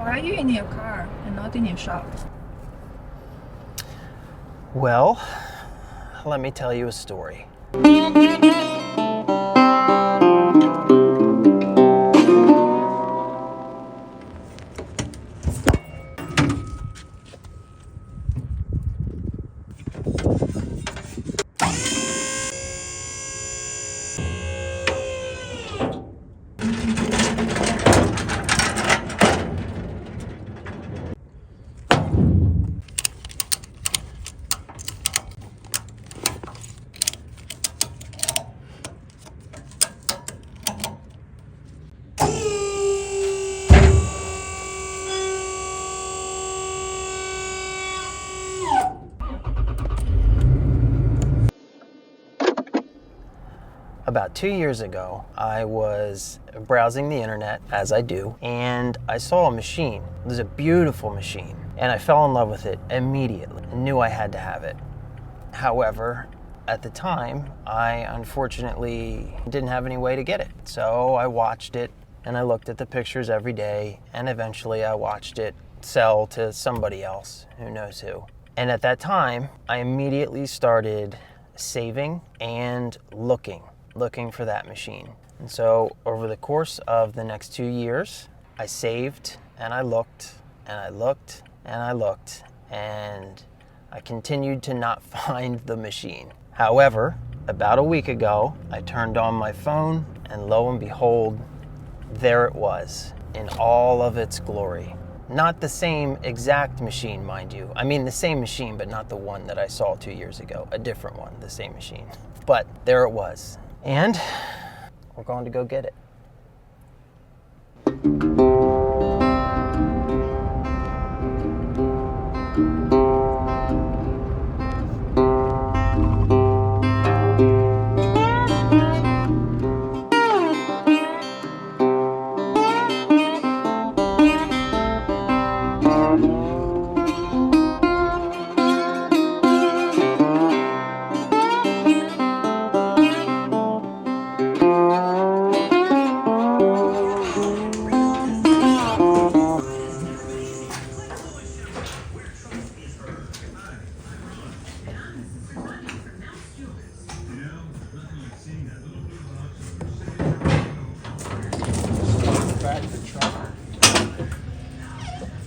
Why are you in your car and not in your shop? Well, let me tell you a story. About 2 years ago, I was browsing the internet, as I do, and I saw a machine. It was a beautiful machine, and I fell in love with it immediately. I knew I had to have it. However, at the time, I unfortunately didn't have any way to get it. So I watched it, and I looked at the pictures every day, and eventually I watched it sell to somebody else, who knows who. And at that time, I immediately started saving and looking for that machine. And so over the course of the next 2 years, I saved and I looked and I looked and I looked, and I continued to not find the machine. However, about a week ago, I turned on my phone and lo and behold, there it was in all of its glory. Not the same exact machine, mind you. I mean the same machine, but not the one that I saw 2 years ago. A different one, the same machine. But there it was. And we're going to go get it.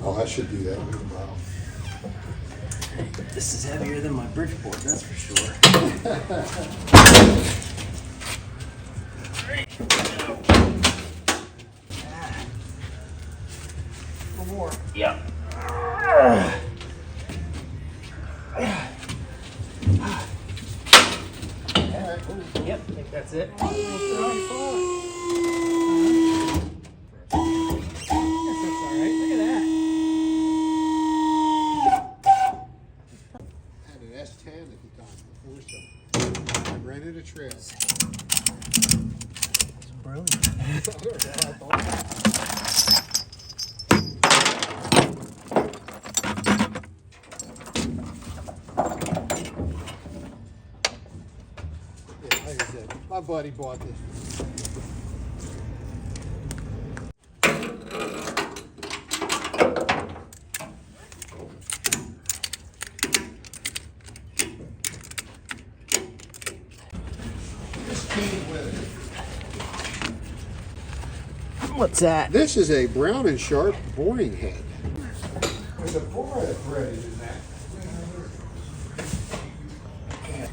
Oh, I should do that in a while. This is heavier than my Bridgeport, that's for sure. One more. Yep. Yep, I think that's it. S10 at the time before, so I rented a trail. It's brilliant. Yeah, like I said, my buddy bought this. What's that? This is a Brown Sharpe boring head. There's a board threaded in that.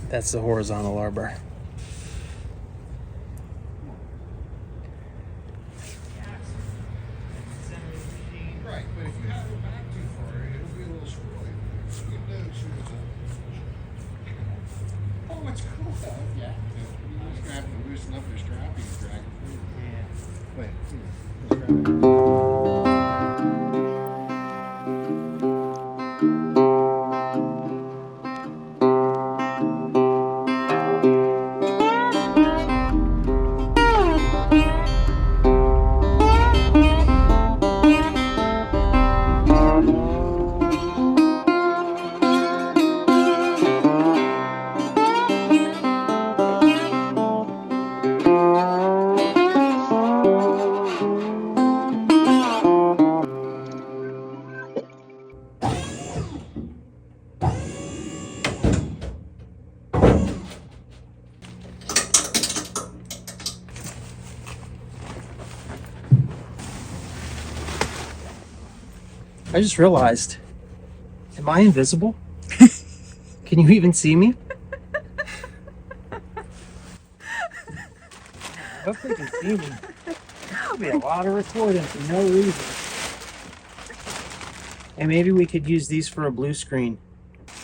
That's the horizontal arbor. Right, but if you have it back too far, it'll be a little squirrely. You know, oh, it's cool though. Yeah. You just have to loosen up your strap and drag it through. Yeah. Wait, I just realized, am I invisible? Can you even see me? I hope they can see me. There'll be a lot of recording for no reason. And maybe we could use these for a blue screen.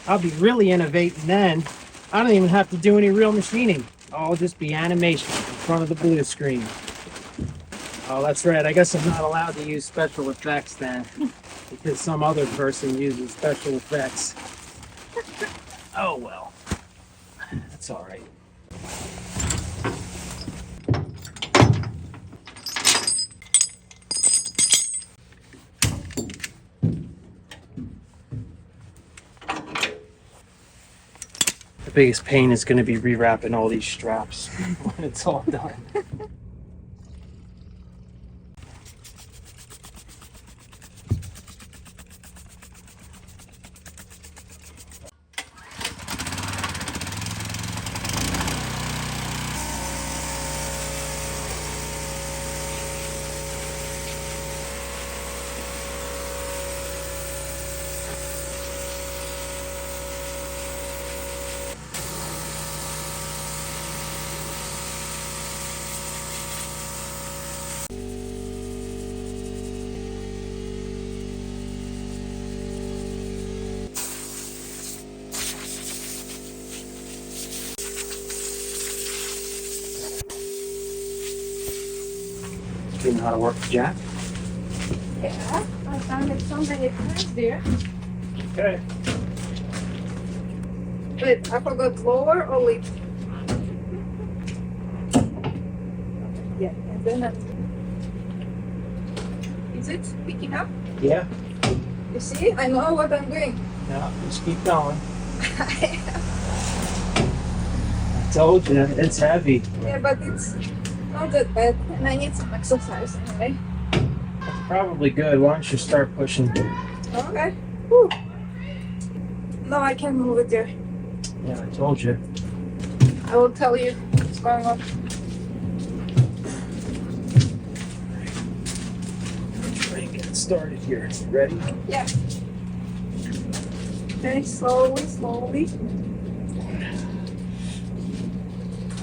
I'll be really innovating then. I don't even have to do any real machining. I'll just be animation in front of the blue screen. Oh, that's right. I guess I'm not allowed to use special effects then, because some other person uses special effects. Oh well. That's all right. The biggest pain is going to be rewrapping all these straps when it's all done. Do you know how to work the jack? Yeah, I've done it so many times, dear. Okay. Wait, I forgot lower or lift? Yeah, and then is it picking up? Yeah. You see, I know what I'm doing. Yeah, just keep going. I told you, it's heavy. Yeah, but it's not that bad, and I need some exercise anyway. That's probably good. Why don't you start pushing? Okay. Whew. No, I can move it there. Yeah, I told you. I will tell you what's going on. Try and get it started here. Ready? Yeah. Very slowly, slowly.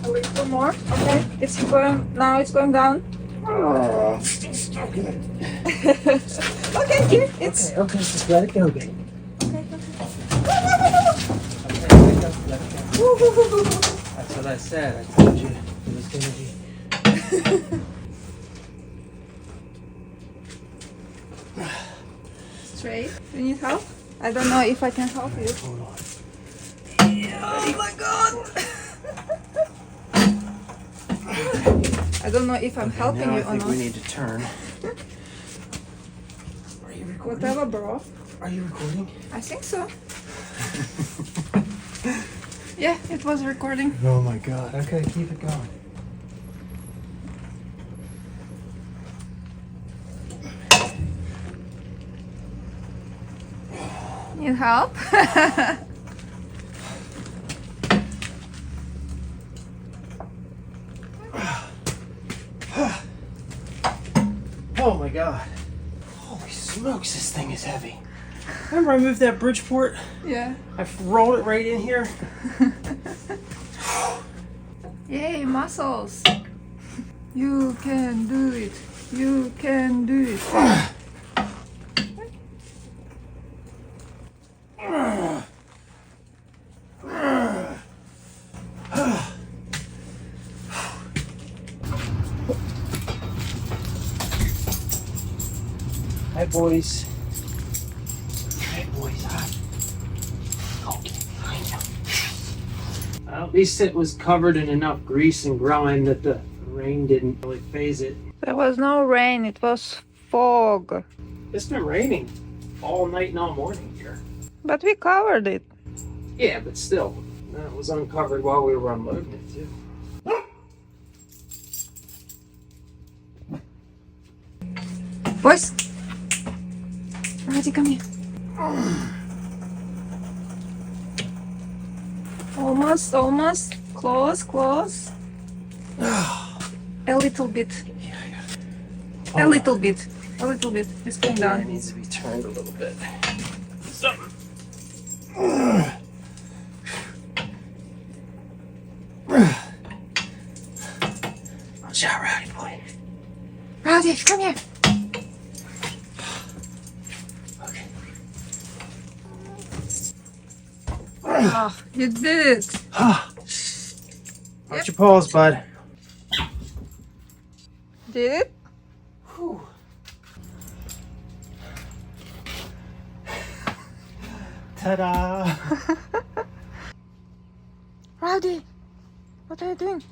A little more. Okay. It's going now. It's going down. Okay. Okay, here it's. Okay, just let it go, baby. Okay. Okay, let it go, let it go. That's what I said. I told you it was gonna be. Straight. Do you need help? I don't know if I can help you. Hold on. Oh my god! I don't know if I'm helping now you I or think not. we need to turn. Are you recording? Whatever, bro. Are you recording? I think so. Yeah, it was recording. Oh my god. Okay, keep it going. Need help? Oh my god. Holy smokes, this thing is heavy. Remember I moved that Bridgeport? Yeah. I rolled it right in here. Yay, muscles. You can do it. You can do it. Hi, boys. Hi, boys. Hi. Okay, behind you. Well, at least it was covered in enough grease and grime that the rain didn't really phase it. There was no rain, it was fog. It's been raining all night and all morning here. But we covered it. Yeah, but still, it was uncovered while we were unloading it too. Boys, Roddy, come here. Almost, almost. Close, close. A little bit. A little bit. A little bit. It's going It down. needs to be turned a little bit. So. Watch out, Rowdy boy. Rowdy, come here. Okay. Oh, you did it. Watch your paws, bud. Did it? Whew. Ta-da! Rowdy, what are you doing?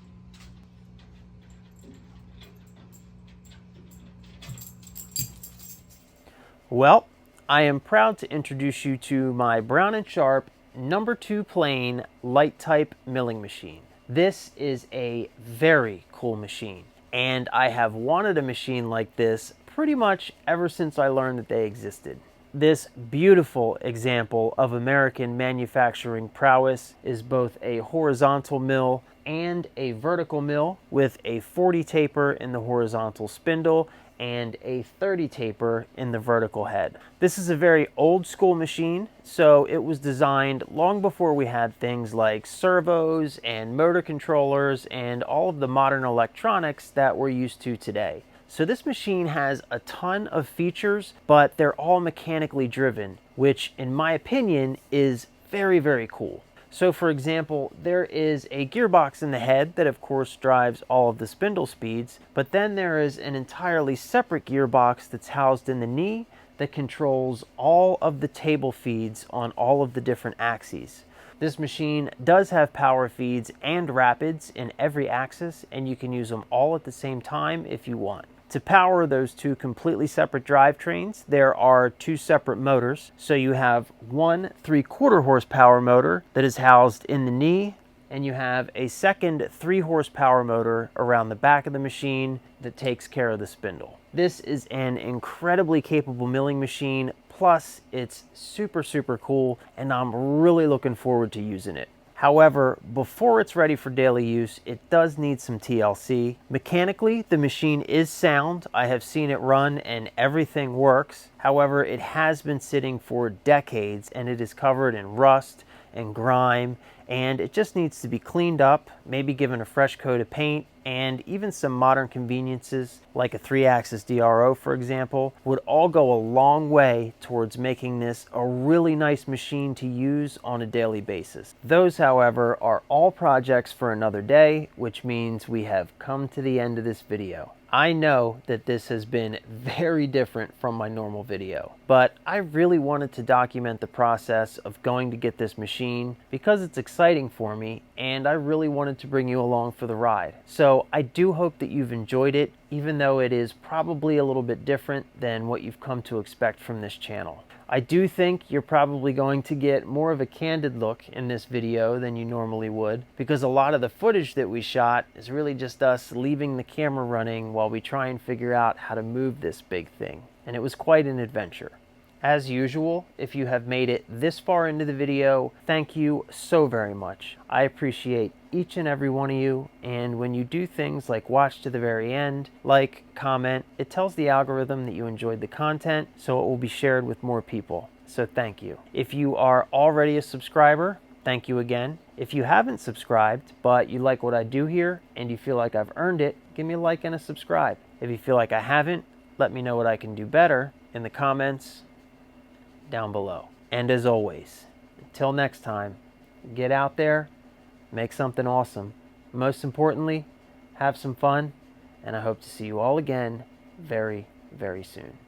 Well, I am proud to introduce you to my Brown Sharpe No. 2 plane light type milling machine. This is a very cool machine, and I have wanted a machine like this pretty much ever since I learned that they existed. This beautiful example of American manufacturing prowess is both a horizontal mill and a vertical mill with a 40 taper in the horizontal spindle and a 30 taper in the vertical head. This is a very old school machine, so it was designed long before we had things like servos and motor controllers and all of the modern electronics that we're used to today. So this machine has a ton of features, but they're all mechanically driven, which in my opinion is very, very cool. So for example, there is a gearbox in the head that of course drives all of the spindle speeds, but then there is an entirely separate gearbox that's housed in the knee that controls all of the table feeds on all of the different axes. This machine does have power feeds and rapids in every axis, and you can use them all at the same time if you want. To power those two completely separate drivetrains, there are two separate motors. So you have one 3/4 horsepower motor that is housed in the knee, and you have a second 3 horsepower motor around the back of the machine that takes care of the spindle. This is an incredibly capable milling machine, plus it's super, super cool, and I'm really looking forward to using it. However, before it's ready for daily use, it does need some TLC. Mechanically, the machine is sound. I have seen it run and everything works. However, it has been sitting for decades and it is covered in rust and grime, and it just needs to be cleaned up, maybe given a fresh coat of paint, and even some modern conveniences like a 3-axis DRO, for example, would all go a long way towards making this a really nice machine to use on a daily basis. Those, however, are all projects for another day, which means we have come to the end of this video. I know that this has been very different from my normal video, but I really wanted to document the process of going to get this machine because it's exciting for me, and I really wanted to bring you along for the ride. So I do hope that you've enjoyed it, even though it is probably a little bit different than what you've come to expect from this channel. I do think you're probably going to get more of a candid look in this video than you normally would, because a lot of the footage that we shot is really just us leaving the camera running while we try and figure out how to move this big thing. And it was quite an adventure. As usual, if you have made it this far into the video, thank you so very much. I appreciate each and every one of you, and when you do things like watch to the very end, like, comment, it tells the algorithm that you enjoyed the content, so it will be shared with more people. So thank you. If you are already a subscriber, thank you again. If you haven't subscribed, but you like what I do here, and you feel like I've earned it, give me a like and a subscribe. If you feel like I haven't, let me know what I can do better in the comments down below. And as always, until next time, get out there, make something awesome. Most importantly, have some fun, and I hope to see you all again very, very soon.